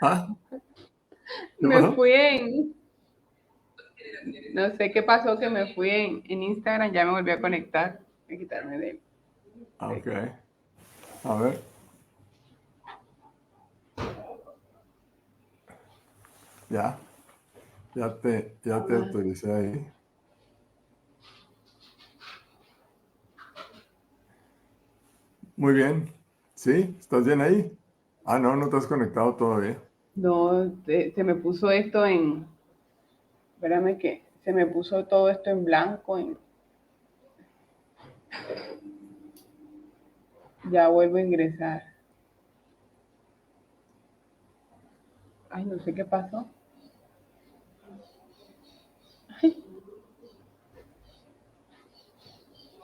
¿Ah? ¿Qué Me pasó? fui en, no sé qué pasó, que me fui en Instagram, ya me volví a conectar, a quitarme Ok. de- A ver. Ya. Ya te autoricé ahí. Muy bien. ¿Sí? ¿Estás bien ahí? Ah, no, no te has conectado todavía. No, se me puso esto en, espérame que se me puso todo esto en blanco, ya vuelvo a ingresar. Ay, no sé qué pasó.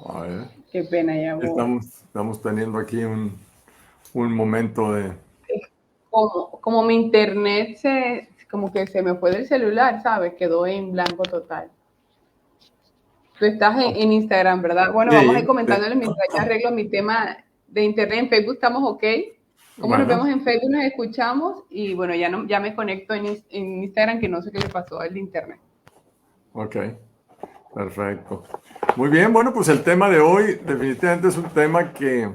A ver. Qué pena, ya voy. Estamos teniendo aquí un momento de... Como mi internet como que se me fue del celular, ¿sabes? Quedó en blanco total. Tú estás en Instagram, ¿verdad? Bueno, vamos a ir Sí, comentándoles mientras ya arreglo mi tema de internet. En Facebook estamos ok. ¿Cómo nos vemos bueno, en Facebook? Nos escuchamos y bueno, ya, no, ya me conecto en Instagram, que no sé qué le pasó al internet. ok, perfecto. Muy bien, bueno, pues el tema de hoy definitivamente es un tema que,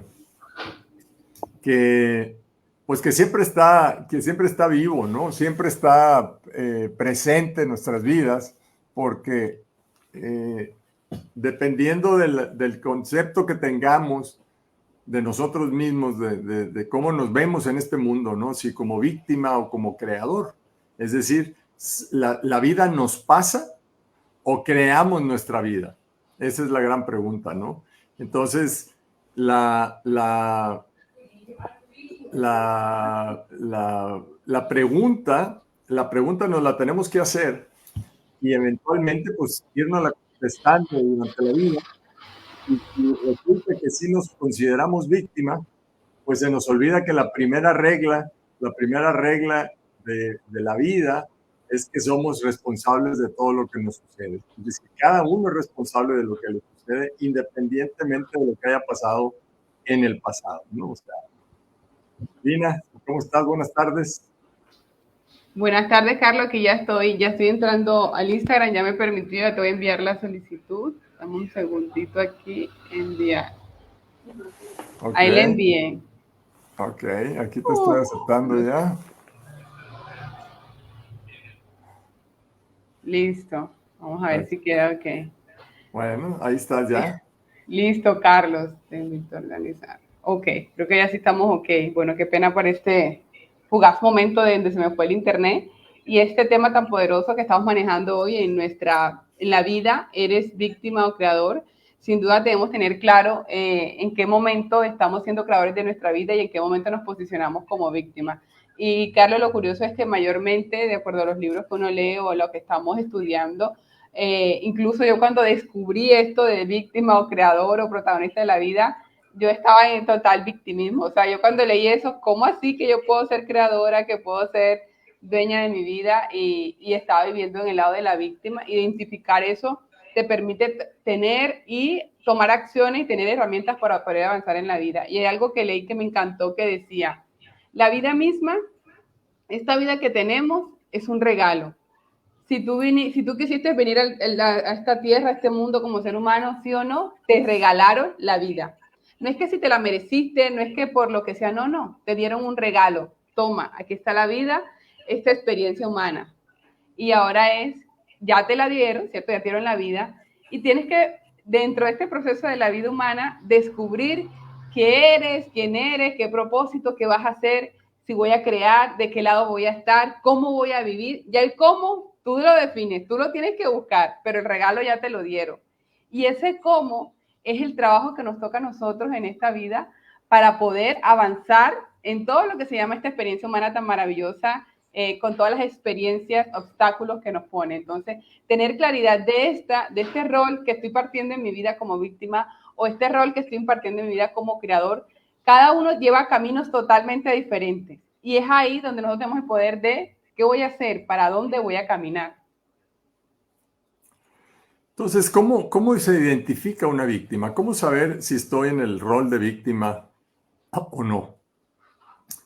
pues que siempre está vivo, ¿no? Siempre está presente en nuestras vidas, porque eh, dependiendo del concepto que tengamos de nosotros mismos, de cómo nos vemos en este mundo, ¿no? Si como víctima o como creador. Es decir, la vida nos pasa o creamos nuestra vida. Esa es la gran pregunta, ¿no? Entonces, la, la, la pregunta nos la tenemos que hacer y eventualmente pues irnos la contestando durante la vida. Y si resulta que sí nos consideramos víctimas, pues se nos olvida que la primera regla de la vida es que somos responsables de todo lo que nos sucede. Es decir, cada uno es responsable de lo que le sucede, independientemente de lo que haya pasado en el pasado, ¿no? O sea, Lina, ¿cómo estás? Buenas tardes. Buenas tardes, Carlos, que ya estoy entrando al Instagram, ya me permitió, ya te voy a enviar la solicitud. Dame un segundito aquí, enviar. Ok, Ahí la envié. ok, aquí te estoy aceptando ya. Listo. Vamos a ver Ok. si queda ok. Bueno, ahí estás ya. Listo, Carlos. Te invito a organizar. Ok, creo que ya sí estamos ok. Bueno, qué pena por este fugaz momento de donde se me fue el internet y este tema tan poderoso que estamos manejando hoy en la vida, ¿eres víctima o creador? Sin duda debemos tener claro en qué momento estamos siendo creadores de nuestra vida y en qué momento nos posicionamos como víctimas. Y Carlos, lo curioso es que mayormente, de acuerdo a los libros que uno lee o lo que estamos estudiando, incluso yo cuando descubrí esto de víctima o creador o protagonista de la vida, yo estaba en total victimismo. O sea, yo cuando leí eso, ¿cómo así que yo puedo ser creadora, que puedo ser dueña de mi vida? Y estaba viviendo en el lado de la víctima. Identificar eso te permite tener y tomar acciones y tener herramientas para poder avanzar en la vida. Y hay algo que leí que me encantó que decía, la vida misma, esta vida que tenemos, es un regalo. Si tú quisiste venir a esta tierra, a este mundo como ser humano, sí o no, te regalaron la vida. No es que si te la mereciste, no es que por lo que sea, no, no, te dieron un regalo. Toma, aquí está la vida, esta experiencia humana. Y ahora es, ya te la dieron, ¿cierto? Ya te dieron la vida. Y tienes que, dentro de este proceso de la vida humana, descubrir qué eres, quién eres, qué propósito, qué vas a hacer, si voy a crear, de qué lado voy a estar, cómo voy a vivir. Ya el cómo, tú lo defines, tú lo tienes que buscar, pero el regalo ya te lo dieron. Y ese cómo es el trabajo que nos toca a nosotros en esta vida para poder avanzar en todo lo que se llama esta experiencia humana tan maravillosa, con todas las experiencias, obstáculos que nos pone. Entonces, tener claridad de este rol que estoy partiendo en mi vida como víctima o este rol que estoy impartiendo en mi vida como creador, cada uno lleva caminos totalmente diferentes. Y es ahí donde nosotros tenemos el poder de qué voy a hacer, para dónde voy a caminar. Entonces, ¿cómo se identifica una víctima? ¿Cómo saber si estoy en el rol de víctima o no?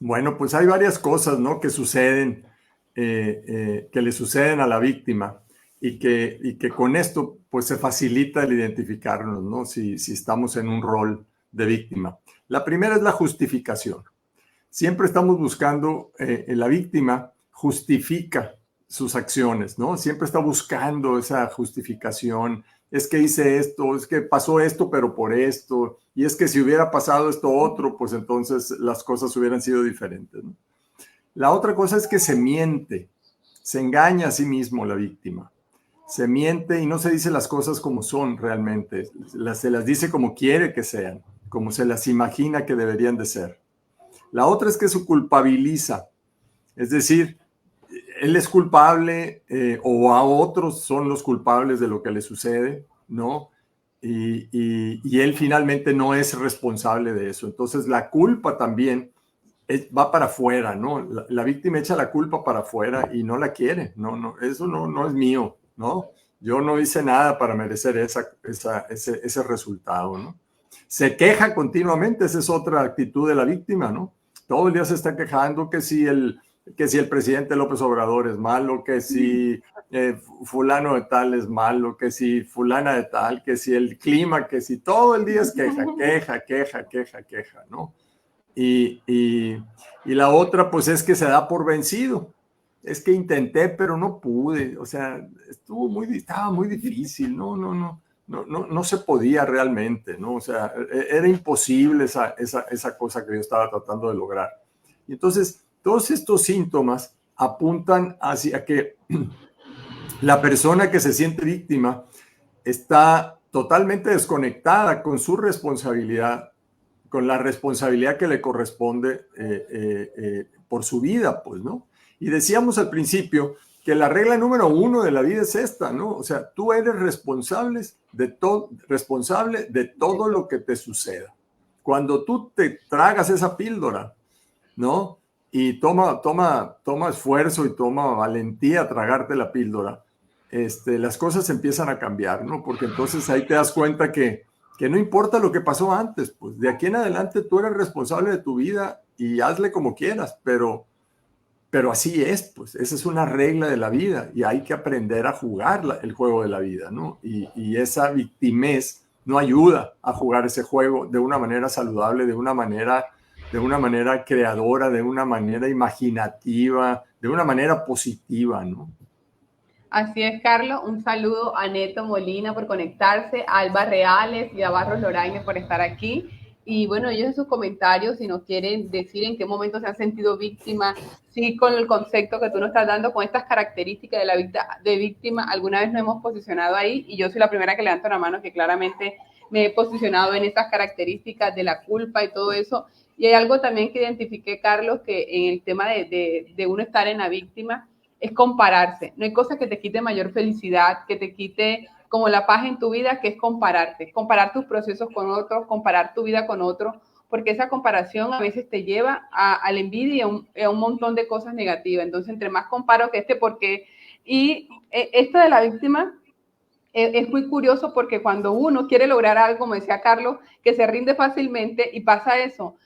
Bueno, pues hay varias cosas, ¿no? Que suceden, que le suceden a la víctima y que con esto pues se facilita el identificarnos, ¿no? Si estamos en un rol de víctima. La primera es la justificación. Siempre estamos buscando, la víctima justifica sus acciones, ¿no? Siempre está buscando esa justificación. Es que hice esto, es que pasó esto, pero por esto, y es que si hubiera pasado esto otro, pues entonces las cosas hubieran sido diferentes, ¿no? La otra cosa es que se miente, se engaña a sí mismo la víctima. Se miente y no se dice las cosas como son realmente, se las dice como quiere que sean, como se las imagina que deberían de ser. La otra es que se culpabiliza, es decir, él es culpable, o a otros son los culpables de lo que le sucede, ¿no? Y él finalmente no es responsable de eso. Entonces la culpa también va para afuera, ¿no? La víctima echa la culpa para afuera y no la quiere, no, eso no es mío, ¿no? Yo no hice nada para merecer ese resultado, ¿no? Se queja continuamente, esa es otra actitud de la víctima, ¿no? Todo el día se está quejando que si el presidente López Obrador es malo, que si fulano de tal es malo, que si fulana de tal, que si el clima, que si todo el día es queja, ¿no? Y la otra, pues es que se da por vencido. Es que intenté, pero no pude. O sea, estaba muy difícil. No se podía realmente, ¿no? O sea, era imposible esa cosa que yo estaba tratando de lograr. Y entonces, todos estos síntomas apuntan hacia que la persona que se siente víctima está totalmente desconectada con su responsabilidad, con la responsabilidad que le corresponde por su vida, pues, ¿no? Y decíamos al principio que la regla número 1 de la vida es esta, ¿no? O sea, tú eres responsable de todo lo que te suceda. Cuando tú te tragas esa píldora, ¿no? Y toma esfuerzo y toma valentía tragarte la píldora, las cosas empiezan a cambiar, ¿no? Porque entonces ahí te das cuenta que no importa lo que pasó antes, pues de aquí en adelante tú eres responsable de tu vida y hazle como quieras, pero así es, pues esa es una regla de la vida y hay que aprender a jugar el juego de la vida, ¿no? Y esa victimez no ayuda a jugar ese juego de una manera saludable, de una manera creadora, de una manera imaginativa, de una manera positiva, ¿no? Así es, Carlos. Un saludo a Neto Molina por conectarse, a Alba Reales y a Barros Loraine por estar aquí. Y bueno, ellos en sus comentarios, si nos quieren decir en qué momento se han sentido víctimas, si con el concepto que tú nos estás dando, con estas características de la víctima, alguna vez nos hemos posicionado ahí. Y yo soy la primera que levanto la mano, que claramente me he posicionado en estas características de la culpa y todo eso. Y hay algo también que identifiqué, Carlos, que en el tema de uno estar en la víctima, es compararse. No hay cosa que te quite mayor felicidad, que te quite como la paz en tu vida, que es compararte. Comparar tus procesos con otros, comparar tu vida con otros, porque esa comparación a veces te lleva a la envidia y a un montón de cosas negativas. Entonces, entre más comparo que porque... Y esto de la víctima es muy curioso porque cuando uno quiere lograr algo, como decía Carlos, que se rinde fácilmente y pasa eso.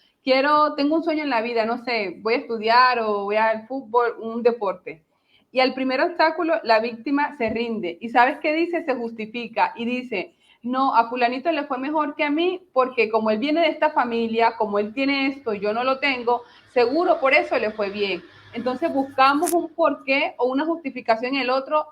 Tengo un sueño en la vida, no sé, voy a estudiar o voy al fútbol, un deporte. Y al primer obstáculo, la víctima se rinde. ¿Y sabes qué dice? Se justifica y dice, no, a fulanito le fue mejor que a mí porque como él viene de esta familia, como él tiene esto y yo no lo tengo, seguro por eso le fue bien. Entonces buscamos un porqué o una justificación en el otro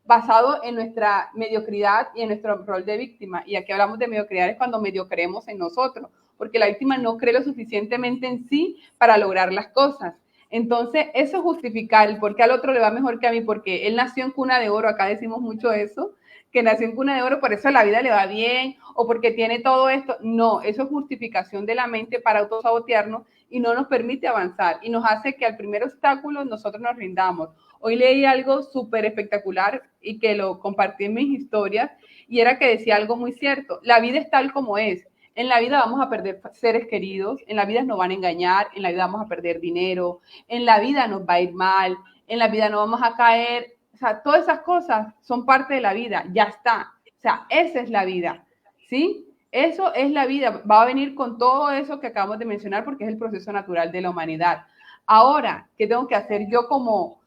basado en nuestra mediocridad y en nuestro rol de víctima. Y aquí hablamos de mediocridad es cuando medio creemos en nosotros, porque la víctima no cree lo suficientemente en sí para lograr las cosas. Entonces, eso justificar el por qué al otro le va mejor que a mí, porque él nació en cuna de oro, acá decimos mucho eso, que nació en cuna de oro, por eso la vida le va bien, o porque tiene todo esto. No, eso es justificación de la mente para autosabotearnos y no nos permite avanzar y nos hace que al primer obstáculo nosotros nos rindamos. Hoy leí algo súper espectacular y que lo compartí en mis historias y era que decía algo muy cierto. La vida es tal como es. En la vida vamos a perder seres queridos, en la vida nos van a engañar, en la vida vamos a perder dinero, en la vida nos va a ir mal, en la vida no vamos a caer. O sea, todas esas cosas son parte de la vida, ya está. O sea, esa es la vida, ¿sí? Eso es la vida, va a venir con todo eso que acabamos de mencionar porque es el proceso natural de la humanidad. Ahora, ¿qué tengo que hacer yo como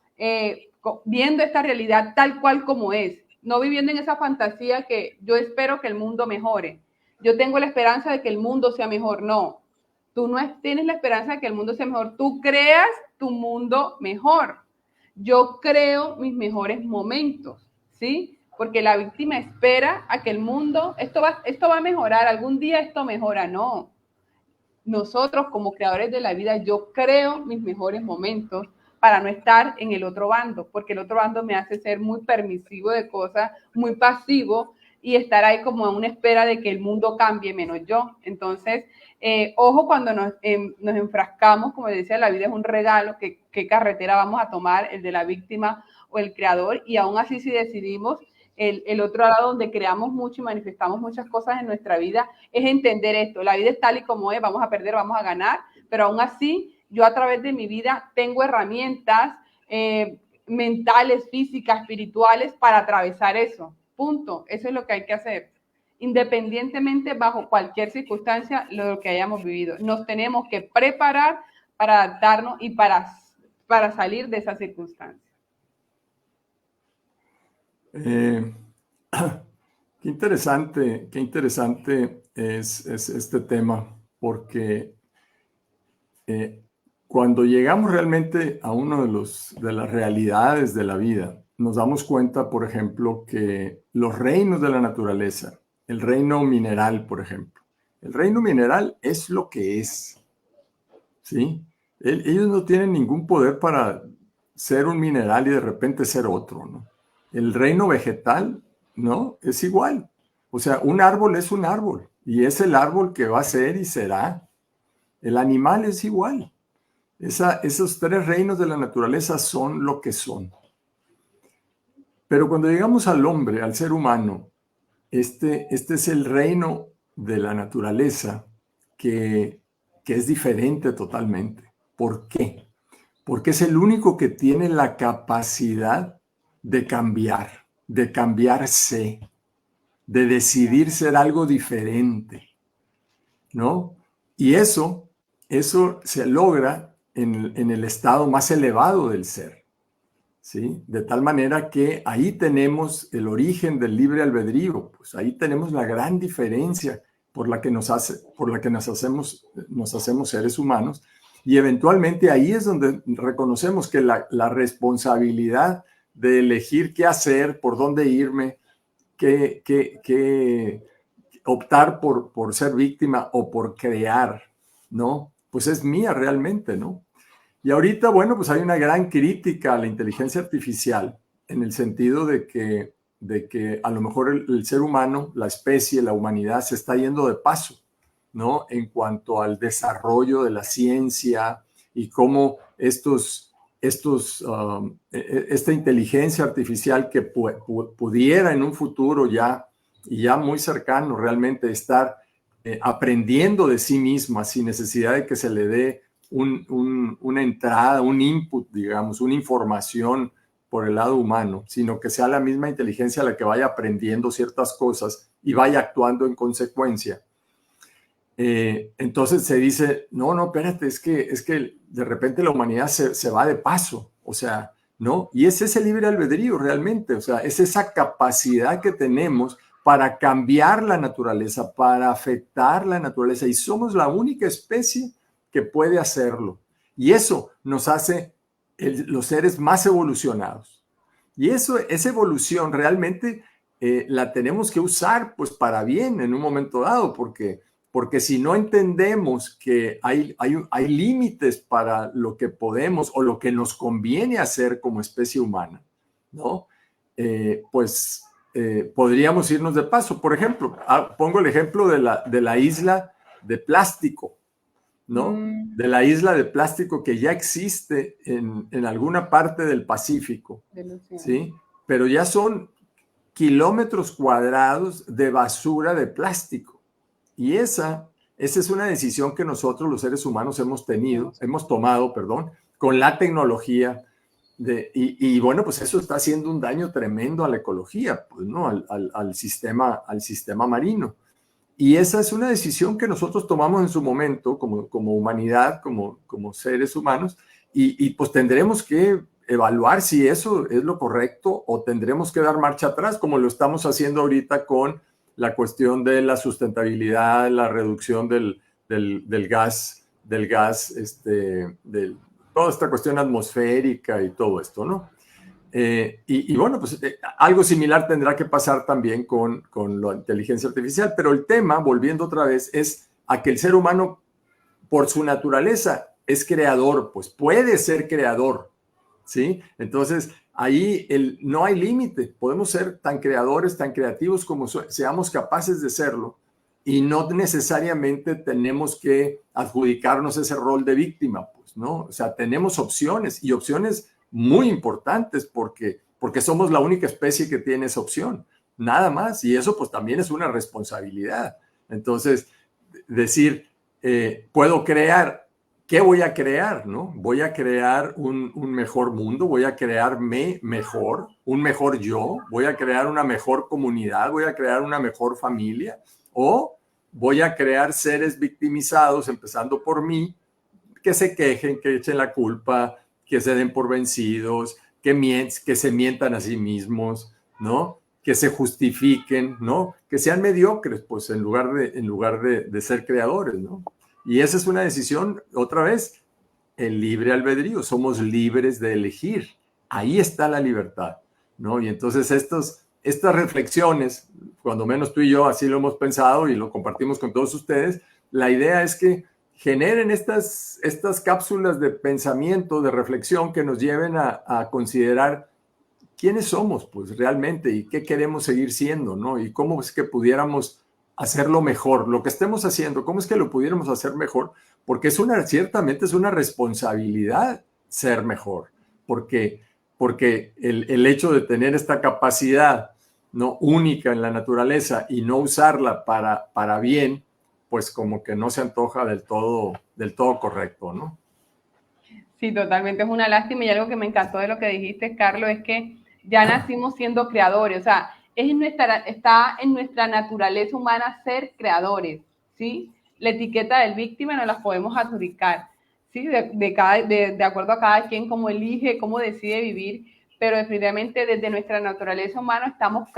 viendo esta realidad tal cual como es? No viviendo en esa fantasía que yo espero que el mundo mejore. Yo tengo la esperanza de que el mundo sea mejor. No, tú no tienes la esperanza de que el mundo sea mejor. Tú creas tu mundo mejor. Yo creo mis mejores momentos, ¿sí? Porque la víctima espera a que el mundo, esto va a mejorar, algún día esto mejora. No, nosotros como creadores de la vida, yo creo mis mejores momentos para no estar en el otro bando, porque el otro bando me hace ser muy permisivo de cosas, muy pasivo y estar ahí como a una espera de que el mundo cambie menos yo. Entonces, ojo cuando nos enfrascamos, como decía, la vida es un regalo, ¿qué carretera vamos a tomar? ¿El de la víctima o el creador? Y aún así si decidimos el otro lado donde creamos mucho y manifestamos muchas cosas en nuestra vida, es entender esto. La vida es tal y como es, vamos a perder, vamos a ganar, pero aún así yo a través de mi vida tengo herramientas mentales, físicas, espirituales para atravesar eso. Punto. Eso es lo que hay que hacer. Independientemente, bajo cualquier circunstancia, lo que hayamos vivido. Nos tenemos que preparar para adaptarnos y para salir de esa circunstancia. Qué interesante es este tema, porque cuando llegamos realmente a uno de las realidades de la vida, nos damos cuenta, por ejemplo, que los reinos de la naturaleza, el reino mineral, por ejemplo, el reino mineral es lo que es, ¿sí? Ellos no tienen ningún poder para ser un mineral y de repente ser otro, ¿no? El reino vegetal, ¿no? Es igual. O sea, un árbol es un árbol y es el árbol que va a ser y será. El animal es igual. Esos tres reinos de la naturaleza son lo que son. Pero cuando llegamos al hombre, al ser humano, este es el reino de la naturaleza que es diferente totalmente. ¿Por qué? Porque es el único que tiene la capacidad de cambiarse, de decidir ser algo diferente, ¿no? Y eso se logra en el estado más elevado del ser, ¿sí? De tal manera que ahí tenemos el origen del libre albedrío, pues ahí tenemos la gran diferencia por la que nos hacemos seres humanos, y eventualmente ahí es donde reconocemos que la responsabilidad de elegir qué hacer, por dónde irme, qué optar por ser víctima o por crear, ¿no? Pues es mía realmente, ¿no? Y ahorita, bueno, pues hay una gran crítica a la inteligencia artificial en el sentido de que a lo mejor el ser humano, la especie, la humanidad se está yendo de paso, ¿no? En cuanto al desarrollo de la ciencia y cómo esta inteligencia artificial que pudiera en un futuro ya muy cercano realmente estar aprendiendo de sí misma sin necesidad de que se le dé una entrada, un input, digamos, una información por el lado humano, sino que sea la misma inteligencia la que vaya aprendiendo ciertas cosas y vaya actuando en consecuencia. Entonces se dice, no, espérate, es que de repente la humanidad se va de paso, o sea, ¿no? Y es ese libre albedrío realmente, o sea, es esa capacidad que tenemos para cambiar la naturaleza, para afectar la naturaleza, y somos la única especie que puede hacerlo. Y eso nos hace los seres más evolucionados. Y esa evolución realmente la tenemos que usar pues para bien en un momento dado, porque si no entendemos que hay límites para lo que podemos o lo que nos conviene hacer como especie humana, ¿no? Podríamos irnos de paso. Por ejemplo, pongo el ejemplo de la isla de plástico, ¿no? De la isla de plástico que ya existe en alguna parte del Pacífico, ¿sí? Pero ya son kilómetros cuadrados de basura de plástico. Y esa es una decisión que nosotros los seres humanos hemos tomado, con la tecnología. Y bueno, pues eso está haciendo un daño tremendo a la ecología, pues, ¿no? Al sistema marino. y esa es una decisión que nosotros tomamos en su momento como humanidad, como seres humanos, y pues tendremos que evaluar si eso es lo correcto o tendremos que dar marcha atrás, como lo estamos haciendo ahorita con la cuestión de la sustentabilidad, la reducción del gas, toda esta cuestión atmosférica y todo esto, ¿no? Y bueno, pues algo similar tendrá que pasar también con la inteligencia artificial, pero el tema, volviendo otra vez, es a que el ser humano, por su naturaleza, es creador, pues puede ser creador, ¿sí? Entonces, ahí no hay límite, podemos ser tan creadores, tan creativos como seamos capaces de serlo, y no necesariamente tenemos que adjudicarnos ese rol de víctima, pues, ¿no? O sea, tenemos opciones, y opciones muy importantes porque somos la única especie que tiene esa opción, nada más, y eso pues también es una responsabilidad. Entonces, decir, puedo crear, ¿qué voy a crear? ¿No? Voy a crear un mejor mundo, voy a crearme mejor, un mejor yo, voy a crear una mejor comunidad, voy a crear una mejor familia, o voy a crear seres victimizados, empezando por mí, que se quejen, que echen la culpa, que se den por vencidos, que se mientan a sí mismos, ¿no? Que se justifiquen, ¿no? Que sean mediocres, pues en lugar de ser creadores, ¿no? Y esa es una decisión, otra vez, el libre albedrío, somos libres de elegir. Ahí está la libertad, ¿no? Y entonces estas reflexiones, cuando menos tú y yo así lo hemos pensado y lo compartimos con todos ustedes, la idea es que generen estas cápsulas de pensamiento, de reflexión que nos lleven a considerar quiénes somos, pues realmente, y qué queremos seguir siendo, ¿no? Y cómo es que pudiéramos hacerlo mejor, lo que estemos haciendo, cómo es que lo pudiéramos hacer mejor, porque ciertamente es una responsabilidad ser mejor, porque el hecho de tener esta capacidad, ¿no?, única en la naturaleza y no usarla para bien, pues como que no se antoja del todo correcto, ¿no? Sí, totalmente, es una lástima, y algo que me encantó de lo que dijiste, Carlos, es que ya nacimos siendo creadores, o sea, está en nuestra naturaleza humana ser creadores, ¿sí? La etiqueta del víctima no la podemos adjudicar, ¿sí? De acuerdo a cada quien, cómo elige, cómo decide vivir, pero definitivamente desde nuestra naturaleza humana estamos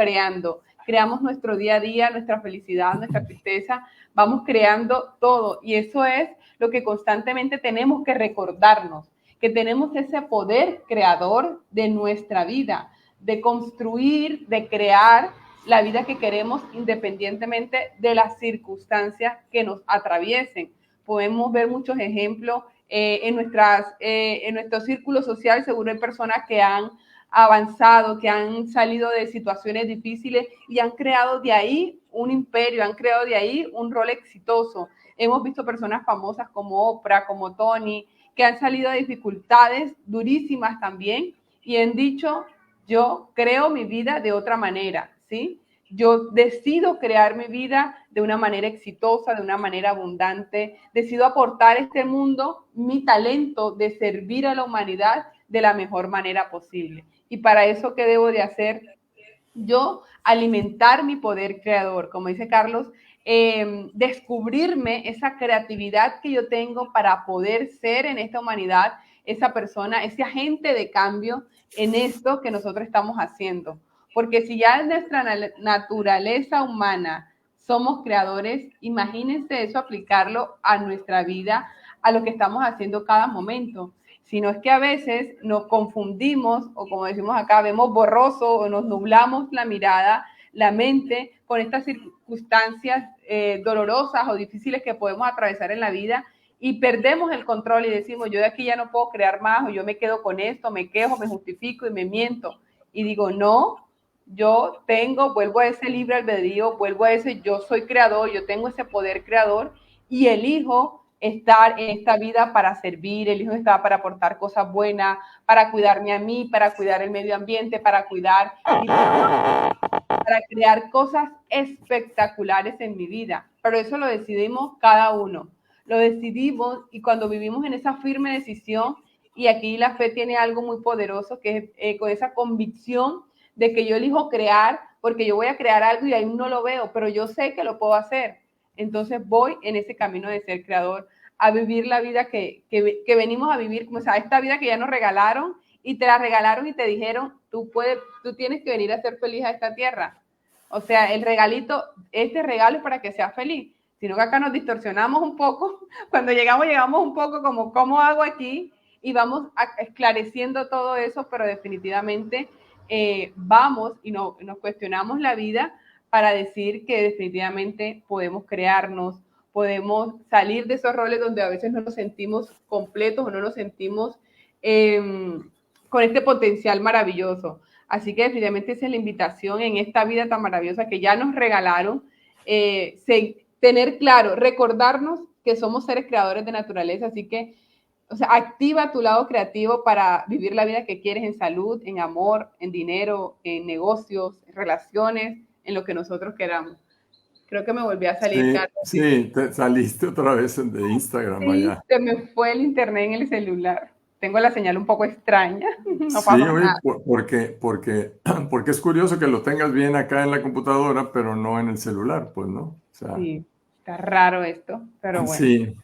creamos nuestro día a día, nuestra felicidad, nuestra tristeza, vamos creando todo, y eso es lo que constantemente tenemos que recordarnos, que tenemos ese poder creador de nuestra vida, de construir, de crear la vida que queremos independientemente de las circunstancias que nos atraviesen. Podemos ver muchos ejemplos en nuestro círculo social. Seguro hay personas que han avanzado, que han salido de situaciones difíciles y han creado de ahí un imperio, han creado de ahí un rol exitoso. Hemos visto personas famosas como Oprah, como Tony, que han salido de dificultades durísimas también y han dicho, yo creo mi vida de otra manera, ¿sí? Yo decido crear mi vida de una manera exitosa, de una manera abundante, decido aportar a este mundo mi talento de servir a la humanidad de la mejor manera posible. Y para eso, ¿qué debo de hacer? Yo alimentar mi poder creador, como dice Carlos, descubrirme esa creatividad que yo tengo para poder ser en esta humanidad esa persona, ese agente de cambio en esto que nosotros estamos haciendo. Porque si ya en nuestra naturaleza humana somos creadores, imagínense eso aplicarlo a nuestra vida, a lo que estamos haciendo cada momento. Sino es que a veces nos confundimos, o como decimos acá, vemos borroso o nos nublamos la mirada, la mente, con estas circunstancias dolorosas o difíciles que podemos atravesar en la vida, y perdemos el control y decimos, yo de aquí ya no puedo crear más, o yo me quedo con esto, me quejo, me justifico y me miento. Y digo, no, vuelvo a ese libre albedrío, vuelvo a ese yo soy creador, yo tengo ese poder creador y elijo estar en esta vida para servir, elijo estar para aportar cosas buenas, para cuidarme a mí, para cuidar el medio ambiente, para crear cosas espectaculares en mi vida. Pero eso lo decidimos cada uno. Lo decidimos, y cuando vivimos en esa firme decisión, y aquí la fe tiene algo muy poderoso, que es con esa convicción de que yo elijo crear, porque yo voy a crear algo y aún no lo veo, pero yo sé que lo puedo hacer. entonces voy en ese camino de ser creador, a vivir la vida que venimos a vivir, como sea, esta vida que ya nos regalaron y te la regalaron y te dijeron, tú tienes que venir a ser feliz a esta tierra. O sea, el regalito, este regalo es para que seas feliz, sino que acá nos distorsionamos un poco, cuando llegamos un poco como, ¿cómo hago aquí? Y vamos esclareciendo todo eso, pero definitivamente vamos y nos cuestionamos la vida para decir que definitivamente podemos crearnos, podemos salir de esos roles donde a veces no nos sentimos completos o no nos sentimos con este potencial maravilloso. Así que definitivamente esa es la invitación en esta vida tan maravillosa que ya nos regalaron, tener claro, recordarnos que somos seres creadores de naturaleza, así que, o sea, activa tu lado creativo para vivir la vida que quieres en salud, en amor, en dinero, en negocios, en relaciones, en lo que nosotros queramos. Creo que me volví a salir, Sí, Carlos. sí, te saliste otra vez de Instagram Sí, allá. se me fue el internet en el celular. Tengo la señal un poco extraña, no Sí, pasa oye, nada. porque es curioso que lo tengas bien acá en la computadora, pero no en el celular, pues, ¿no? O sea, Sí, está raro esto, pero bueno. sí.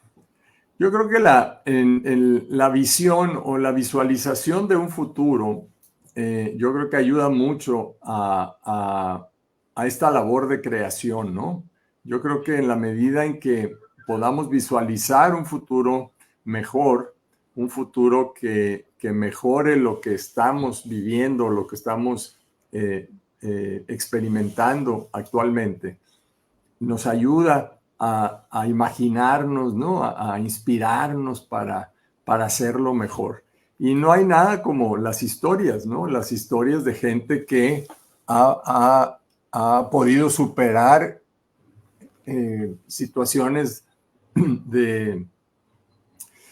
Yo creo que la visión o la visualización de un futuro, yo creo que ayuda mucho a esta labor de creación, ¿no? Yo creo que en la medida en que podamos visualizar un futuro mejor, un futuro que mejore lo que estamos viviendo, lo que estamos experimentando actualmente, nos ayuda a imaginarnos, ¿no? A inspirarnos para hacerlo mejor. Y no hay nada como las historias, ¿no? Las historias de gente que ha podido superar situaciones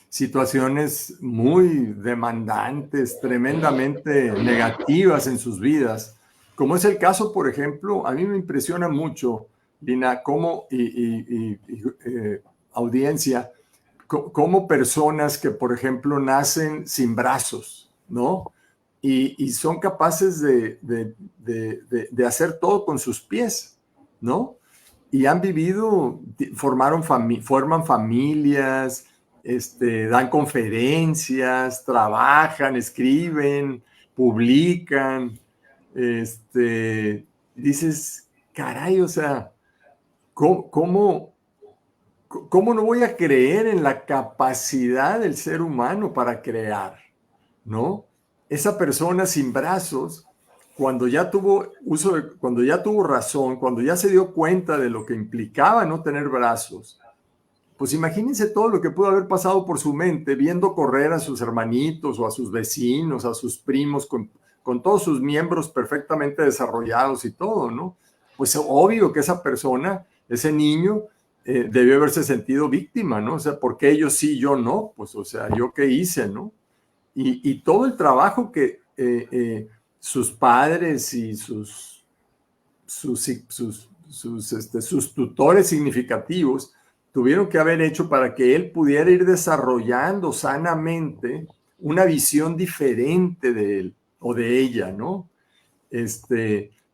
situaciones muy demandantes, tremendamente negativas en sus vidas, como es el caso, por ejemplo, a mí me impresiona mucho, Lina, cómo, audiencia, cómo personas que, por ejemplo, nacen sin brazos, ¿no? Y son capaces de hacer todo con sus pies, ¿no? Y han vivido, forman familias, dan conferencias, trabajan, escriben, publican. Dices, caray, o sea, ¿cómo no voy a creer en la capacidad del ser humano para crear? ¿No? Esa persona sin brazos, cuando ya tuvo cuando ya tuvo razón, cuando ya se dio cuenta de lo que implicaba no tener brazos, pues imagínense todo lo que pudo haber pasado por su mente viendo correr a sus hermanitos o a sus vecinos, a sus primos, con todos sus miembros perfectamente desarrollados y todo, ¿no? Pues obvio que esa persona, ese niño, debió haberse sentido víctima, ¿no? O sea, ¿por qué ellos sí, yo no? Pues, o sea, ¿yo qué hice, no? Y todo el trabajo que sus padres y sus tutores significativos tuvieron que haber hecho para que él pudiera ir desarrollando sanamente una visión diferente de él o de ella, ¿no?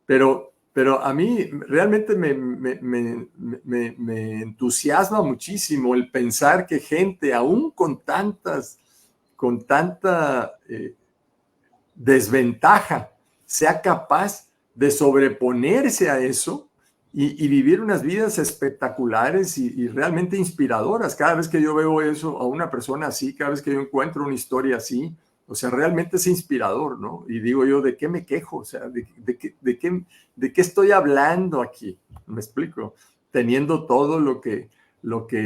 Pero a mí realmente me entusiasma muchísimo el pensar que gente, aún con tanta desventaja, sea capaz de sobreponerse a eso y vivir unas vidas espectaculares y realmente inspiradoras. Cada vez que yo veo eso a una persona así, cada vez que yo encuentro una historia así, o sea, realmente es inspirador, ¿no? Y digo yo, ¿de qué me quejo? O sea, ¿de qué estoy hablando aquí? ¿Me explico? Teniendo todo lo que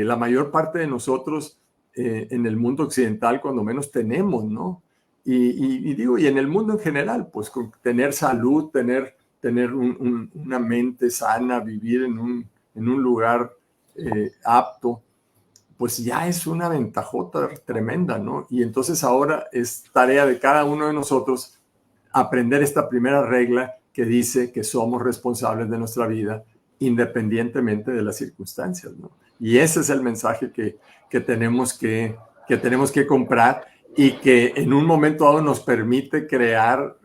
la mayor parte de nosotros en el mundo occidental, cuando menos, tenemos, ¿no? Y digo, y en el mundo en general, pues con tener salud, tener una mente sana, vivir en un lugar apto, pues ya es una ventajota tremenda, ¿no? Y entonces ahora es tarea de cada uno de nosotros aprender esta primera regla que dice que somos responsables de nuestra vida independientemente de las circunstancias, ¿no? Y ese es el mensaje que tenemos que comprar y que en un momento dado nos permite crear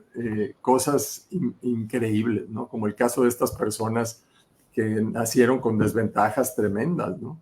cosas increíbles, ¿no? Como el caso de estas personas que nacieron con desventajas tremendas, ¿no?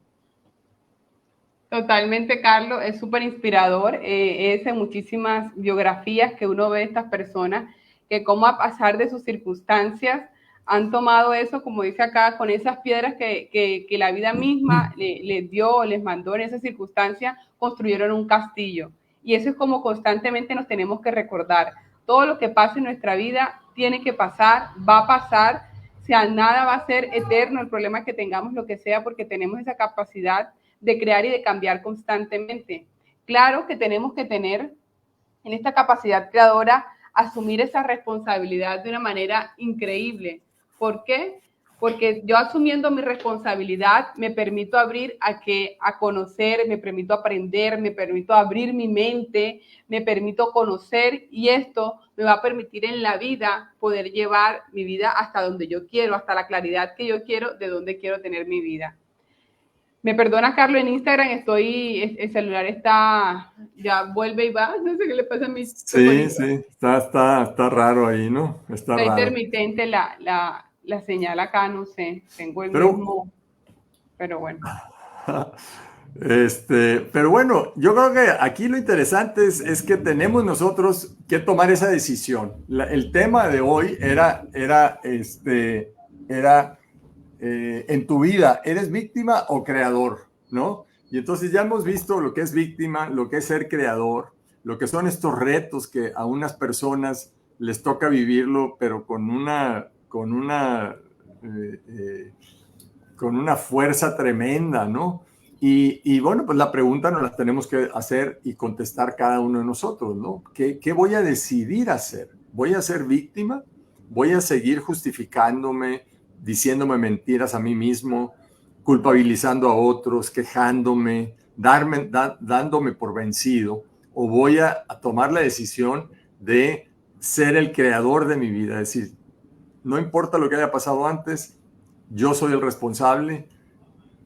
Totalmente, Carlos, es súper inspirador. Es en muchísimas biografías que uno ve de estas personas que como a pasar de sus circunstancias han tomado eso, como dice acá, con esas piedras que la vida misma les dio, les mandó en esas circunstancias, construyeron un castillo. Y eso es como constantemente nos tenemos que recordar. Todo lo que pasa en nuestra vida tiene que pasar, va a pasar, o sea, nada va a ser eterno, el problema es que tengamos lo que sea porque tenemos esa capacidad de crear y de cambiar constantemente. Claro que tenemos que tener en esta capacidad creadora asumir esa responsabilidad de una manera increíble. ¿Por qué? Porque yo asumiendo mi responsabilidad me permito abrir a conocer, me permito aprender, me permito abrir mi mente, me permito conocer y esto me va a permitir en la vida poder llevar mi vida hasta donde yo quiero, hasta la claridad que yo quiero de dónde quiero tener mi vida. Me perdona, Carlos, en Instagram el celular está, ya vuelve y va, no sé qué le pasa a mi Sí, telefonito. sí, está raro ahí, ¿no? Está Está raro. intermitente la señal acá, no sé, tengo el Pero, mismo, pero bueno. pero bueno, yo creo que aquí lo interesante es que tenemos nosotros que tomar esa decisión. El tema de hoy era en tu vida, ¿eres víctima o creador? ¿No? Y entonces ya hemos visto lo que es víctima, lo que es ser creador, lo que son estos retos que a unas personas les toca vivirlo, pero eh, eh, con una fuerza tremenda, ¿no? Y bueno, pues la pregunta nos la tenemos que hacer y contestar cada uno de nosotros, ¿no? ¿Qué voy a decidir hacer? ¿Voy a ser víctima? ¿Voy a seguir justificándome, diciéndome mentiras a mí mismo, culpabilizando a otros, quejándome, dándome por vencido? ¿O voy a tomar la decisión de ser el creador de mi vida? Es decir, no importa lo que haya pasado antes, yo soy el responsable,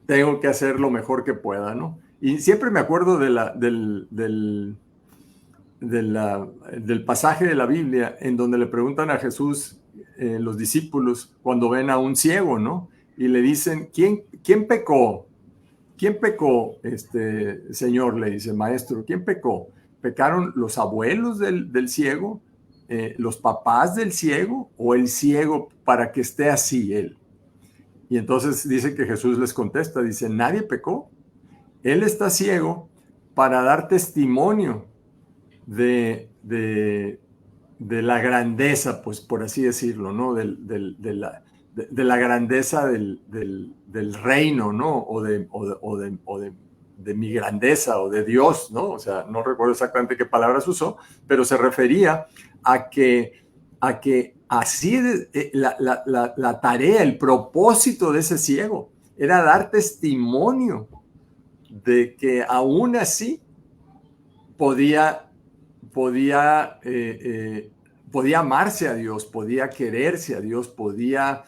tengo que hacer lo mejor que pueda, ¿no? Y siempre me acuerdo del pasaje de la Biblia en donde le preguntan a Jesús los discípulos cuando ven a un ciego, ¿no? Y le dicen, ¿quién pecó? ¿Quién pecó, Señor? Le dice, maestro, ¿quién pecó? ¿Pecaron los abuelos del ciego, los papás del ciego o el ciego para que esté así él? Y entonces dice que Jesús les contesta, dice, nadie pecó. Él está ciego para dar testimonio de la grandeza, pues por así decirlo, ¿no? De la grandeza del reino, ¿no? De mi grandeza o de Dios, ¿no? O sea, no recuerdo exactamente qué palabras usó, pero se refería a que así la tarea, el propósito de ese ciego era dar testimonio de que aún así podía amarse a Dios, podía quererse a Dios, podía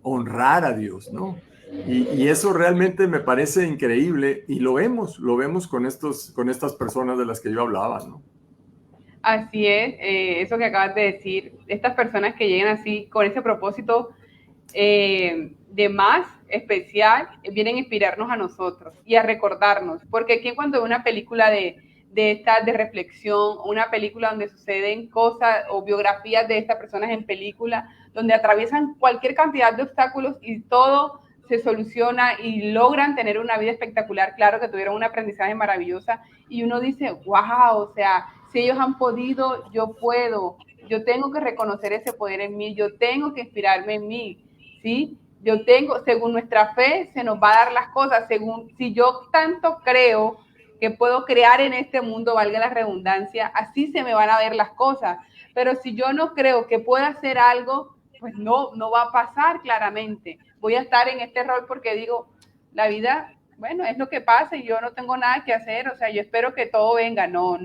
honrar a Dios, ¿no? Y eso realmente me parece increíble y lo vemos con estas personas de las que yo hablaba, ¿no? Así es, eso que acabas de decir, estas personas que llegan así con ese propósito de más especial, vienen a inspirarnos a nosotros y a recordarnos, porque aquí cuando veo una película de reflexión, una película donde suceden cosas o biografías de estas personas en película, donde atraviesan cualquier cantidad de obstáculos y todo se soluciona y logran tener una vida espectacular, claro que tuvieron un aprendizaje maravilloso y uno dice, wow, o sea, si ellos han podido, yo puedo, yo tengo que reconocer ese poder en mí, yo tengo que inspirarme en mí, ¿sí? Yo tengo, según nuestra fe, se nos va a dar las cosas, según, si yo tanto creo que puedo crear en este mundo, valga la redundancia, así se me van a ver las cosas, pero si yo no creo que pueda hacer algo, pues no va a pasar claramente, voy a estar en este rol porque digo, la vida, bueno, es lo que pasa y yo no tengo nada que hacer, o sea, yo espero que todo venga, no,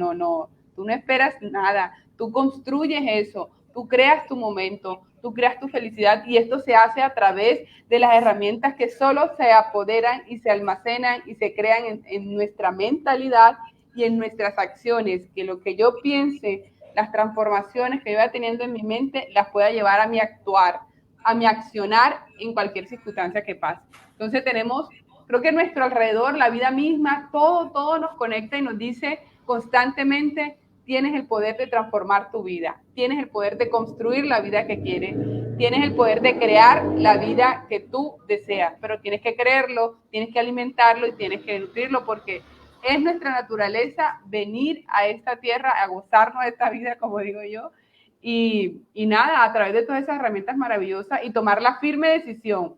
tú no esperas nada, tú construyes eso, tú creas tu momento, tú creas tu felicidad y esto se hace a través de las herramientas que solo se apoderan y se almacenan y se crean en nuestra mentalidad y en nuestras acciones, que lo que yo piense, las transformaciones que yo vaya teniendo en mi mente, las pueda llevar a mi actuar, a mi accionar en cualquier circunstancia que pase. Entonces tenemos, creo que nuestro alrededor, la vida misma, todo nos conecta y nos dice constantemente: tienes el poder de transformar tu vida, tienes el poder de construir la vida que quieres, tienes el poder de crear la vida que tú deseas, pero tienes que creerlo, tienes que alimentarlo y tienes que nutrirlo, porque es nuestra naturaleza venir a esta tierra a gozarnos de esta vida, como digo yo, y nada, a través de todas esas herramientas maravillosas y tomar la firme decisión.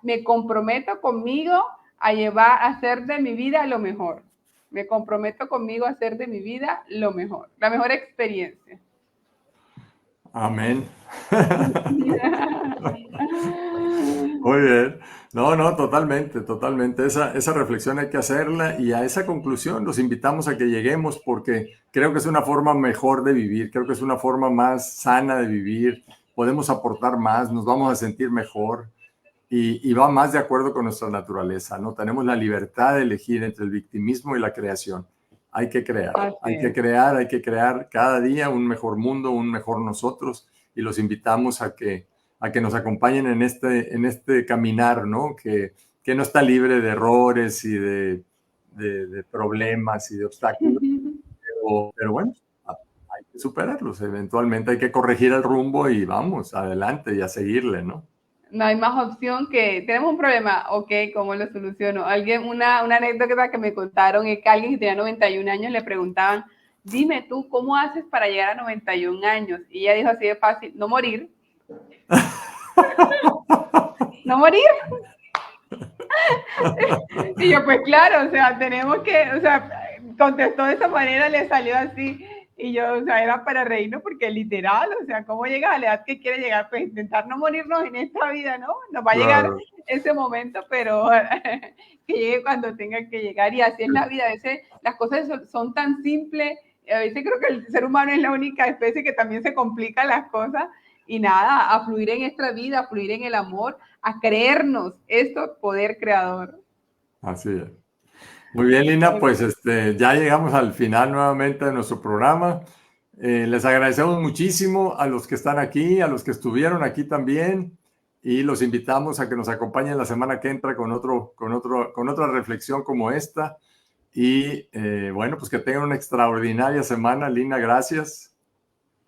Me comprometo conmigo a hacer de mi vida lo mejor. Me comprometo conmigo a hacer de mi vida lo mejor, la mejor experiencia. Amén. Muy bien. No, totalmente, totalmente. Esa reflexión hay que hacerla y a esa conclusión los invitamos a que lleguemos porque creo que es una forma mejor de vivir, creo que es una forma más sana de vivir, podemos aportar más, nos vamos a sentir mejor y va más de acuerdo con nuestra naturaleza, ¿no? Tenemos la libertad de elegir entre el victimismo y la creación. Hay que crear, hay que crear cada día un mejor mundo, un mejor nosotros y los invitamos a que nos acompañen en este caminar, ¿no? Que no está libre de errores y de problemas y de obstáculos, pero bueno, hay que superarlos, eventualmente hay que corregir el rumbo y vamos, adelante y a seguirle, ¿no? No hay más opción que, tenemos un problema, ok, ¿cómo lo soluciono? Una anécdota que me contaron es que alguien que tenía 91 años le preguntaban: dime tú, ¿cómo haces para llegar a 91 años? Y ella dijo así de fácil: no morir. ¿No morir? Y yo, pues claro, o sea, tenemos que, o sea, contestó de esa manera, le salió así. Y yo, o sea, era para reírnos porque literal, o sea, ¿cómo llegas a la edad que quieres llegar? Pues intentar no morirnos en esta vida, ¿no? Nos va a llegar ese momento, pero que llegue cuando tenga que llegar. Y así es la vida. A veces las cosas son tan simples. A veces creo que el ser humano es la única especie que también se complica las cosas. Y nada, a fluir en esta vida, a fluir en el amor, a creernos esto, poder creador. Así es. Muy bien, Lina, pues ya llegamos al final nuevamente de nuestro programa. Les agradecemos muchísimo a los que están aquí, a los que estuvieron aquí también, y los invitamos a que nos acompañen la semana que entra con otra reflexión como esta. Y bueno, pues que tengan una extraordinaria semana. Lina, gracias.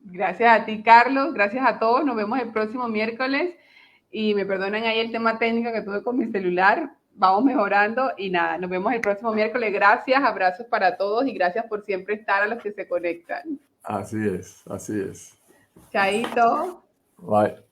Gracias a ti, Carlos. Gracias a todos. Nos vemos el próximo miércoles. Y me perdonan ahí el tema técnico que tuve con mi celular. Vamos mejorando y nada, nos vemos el próximo miércoles. Gracias, abrazos para todos y gracias por siempre estar a los que se conectan. Así es, así es. Chaito. Bye.